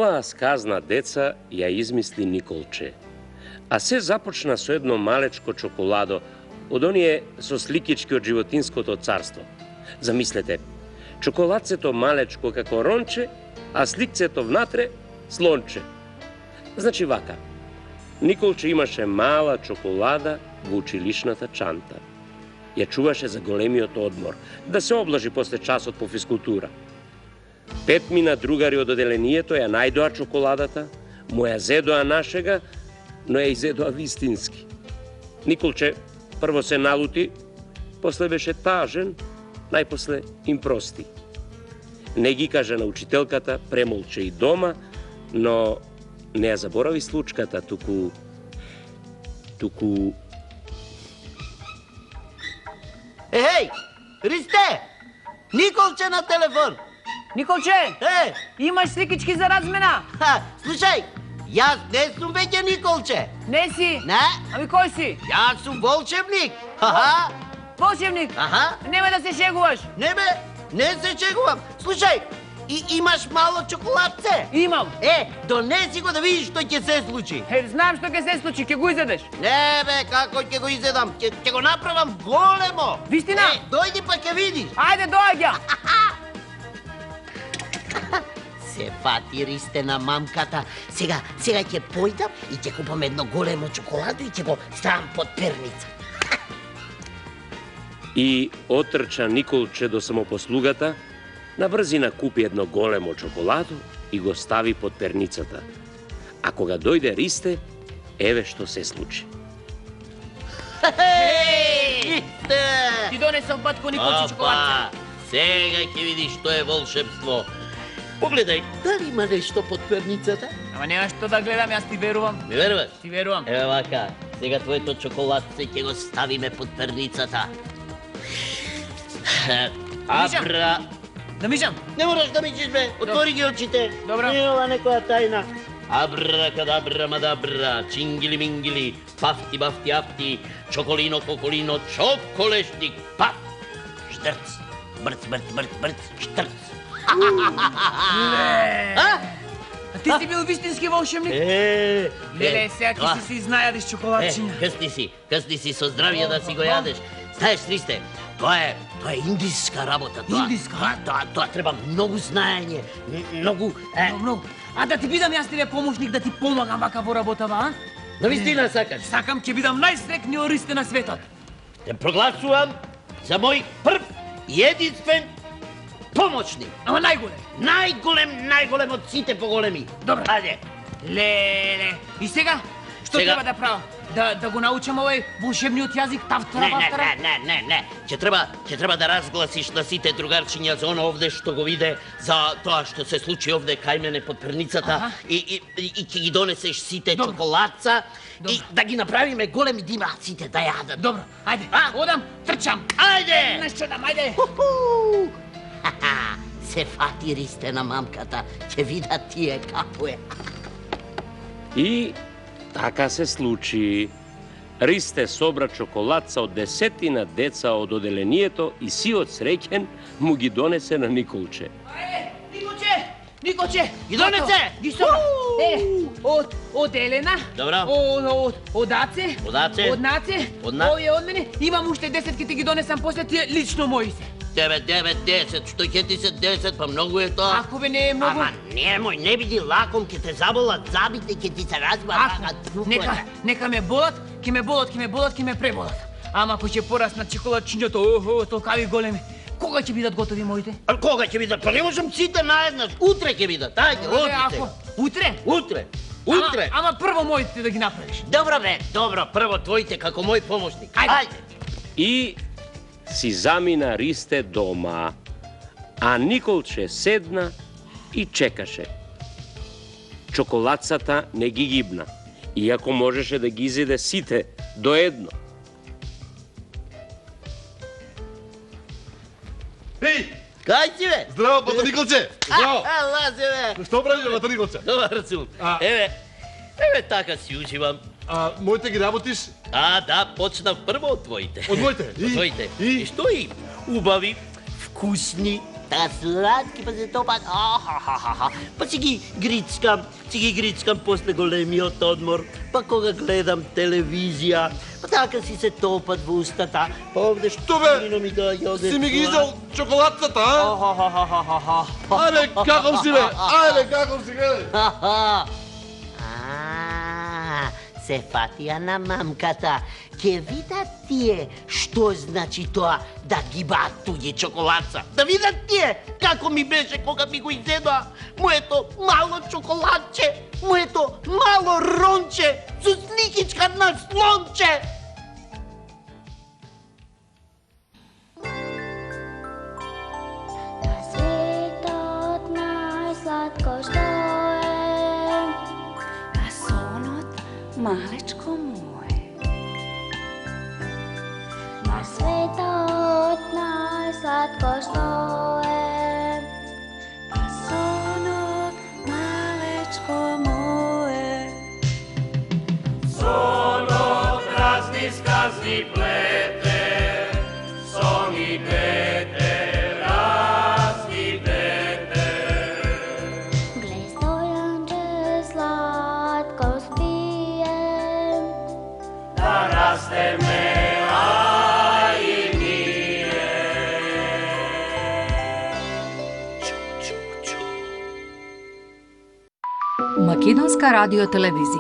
Оваа сказна деца ја измисли Николче. А се започна со едно малечко чоколадо од оние со сликички од животинското царство. Замислете, чоколадцето малечко како ронче, а сликцето внатре слонче. Значи вака, Николче имаше мала чоколада во училишната чанта. Ја чуваше за големиот одмор, да се облажи после часот по физкултура. 5 мина другари од оделението ја најдоа чоколадата, му ја зедоа нашега, но ја изедоа вистински. Николче прво се налути, после беше тажен, најпосле им прости. Не ги каже на учителката, премолче и дома, но не ја заборави случката, туку... Ей, Ристе! Николче на телефон! Николче! Имаш сликички за размена? Слушај, јас не сум веќе Николче. Не си? Не. Ами кој си? Јас сум волшебник. Волшебник? Нема да се шегуваш. Не бе, не се шегувам. Слушај, имаш мало чоколадце? Имам. Донеси го да видиш што ќе се случи. Знам што ќе се случи, ќе го изедеш. Не бе, како ќе го изедам? Ќе го направам големо. Вистина? Дојди па ќе видиш. Ајде, доаѓа. Се фати Ристе на мамката. Сега ќе појдам и ќе купам едно големо чоколадо и ќе го ставам под перница. И отрча Николче до самопослугата, на брзина купи едно големо чоколадо и го стави под перницата. А кога дојде Ристе, еве што се случи. Ристе! Ти донесов батко Николче чоколадце. Сега ќе видиш што е волшебство. Погледај, дали има нешто под перницата? Ама нема што да гледам, јас ти верувам. Ми веруваш? Ти верувам. Еве вака, сега твоето чоколадце ќе го ставиме под перницата. Абра... Да мижам? Не мораш да мижиш, бе. Отвори ги очите. Добро. Не ова некоја тајна. Абракадабра мадабра, чингили-мингили, пафти-бафти-афти, чоколино, коколино, чоколешник, паф! Штрц, брц, штрц. А ти си бил вистински волшебник? Леле, сега ти си изнајадиш чоколадчиња. Късни си, со здравје да си го јадеш. Знаеш, Ристе, тоа е индиска работа. Индиска? Тоа треба многу знаење, многу... Многу. А да ти бидам јас тебе помошник, да ти помагам вака во работава, а? Навистина сакаш? Сакам, ќе бидам најсрекниот Ристе на светот. Те прогласувам за мој прв и единствен помочник. Ама најголем. Најголем од сите поголеми. Добро. Ајде. Леле. И сега? Што треба да правам? Да го научам овој волшебниот јазик тавтара? Не. Ќе треба да разгласиш на сите другарчиња за оно овде што го виде, за тоа што се случи овде кај мене под перницата и ќе ги донесеш сите чоколадца и да ги направиме големи дима сите да јадат. Добро, ајде. Одам, трчам. Ајде! Нешто дам, ајде. Се фати Ристе на мамката, ќе видат тие како е. И така се случи. Ристе собра чоколадца од 10 деца од оделението и сиот среќен му ги донесе на Николче. Николче! Николче! Ги донесе! Ги собра. Од Елена. Добро. Од Аце. Од Наце. Овие од мене. Имам уште 10 ки ти ги донесам после тие лично мои се. 9, 10, што ќе ти се 10, па многу е тоа. Ако бе не е многу. Ама немој, не биди лаком, ќе те заболат забите, ќе ти се разбива. Нека ме болат, ќе ме преболат. Ама ако ќе пораснат чоколадчињата, толкави големи, кога ќе бидат готови моите? А кога ќе бидат? Па не можам сите наеднаш. Утре ќе бидат. Ајде, одите. Утре? Утре. Ама прво моите да ги направиш. Добро бе, добро, прво твоите како мој помошник. Ајде. И си замина Ристе дома, а Николче седна и чекаше. Чоколадцата не ги гибна, иако можеше да ги изеде сите до едно. Еј! Кај си бе? Здраво, бата Николче! Здраво! Лазе бе! Што правиш, бата Николче? Добар сум. Еве така си уживам. Моите ги работиш? Да, почнав прво од твоите. Од моите? Од твоите. И што им? Убави, вкусни, Така сладки, па се топат. Па си ги грицкам после големиот одмор, па кога гледам телевизија, па така си се топат во устата, па овде Што бе? фино ми доаѓа оде. Си ми ги изел чоколадцата, а? Па Ајде, каков си бе? Ајде, каков си, гледај. Се фатија на мамката. Ке видат тие што значи тоа да ги баат туѓи чоколадца. Да видат тие како ми беше кога ми го изедоа моето мало чоколадче, моето мало ронче со сликичка на слонче. На светот најсладко што е, А сонот, малечко мое. на светот најсладко што е, А сонот, малечко мое. Сонот разни сказни плете, сон и дете, разни дете. глеј стојанче сладко спие, Да растеме, а и ние. Македонска радио телевизија.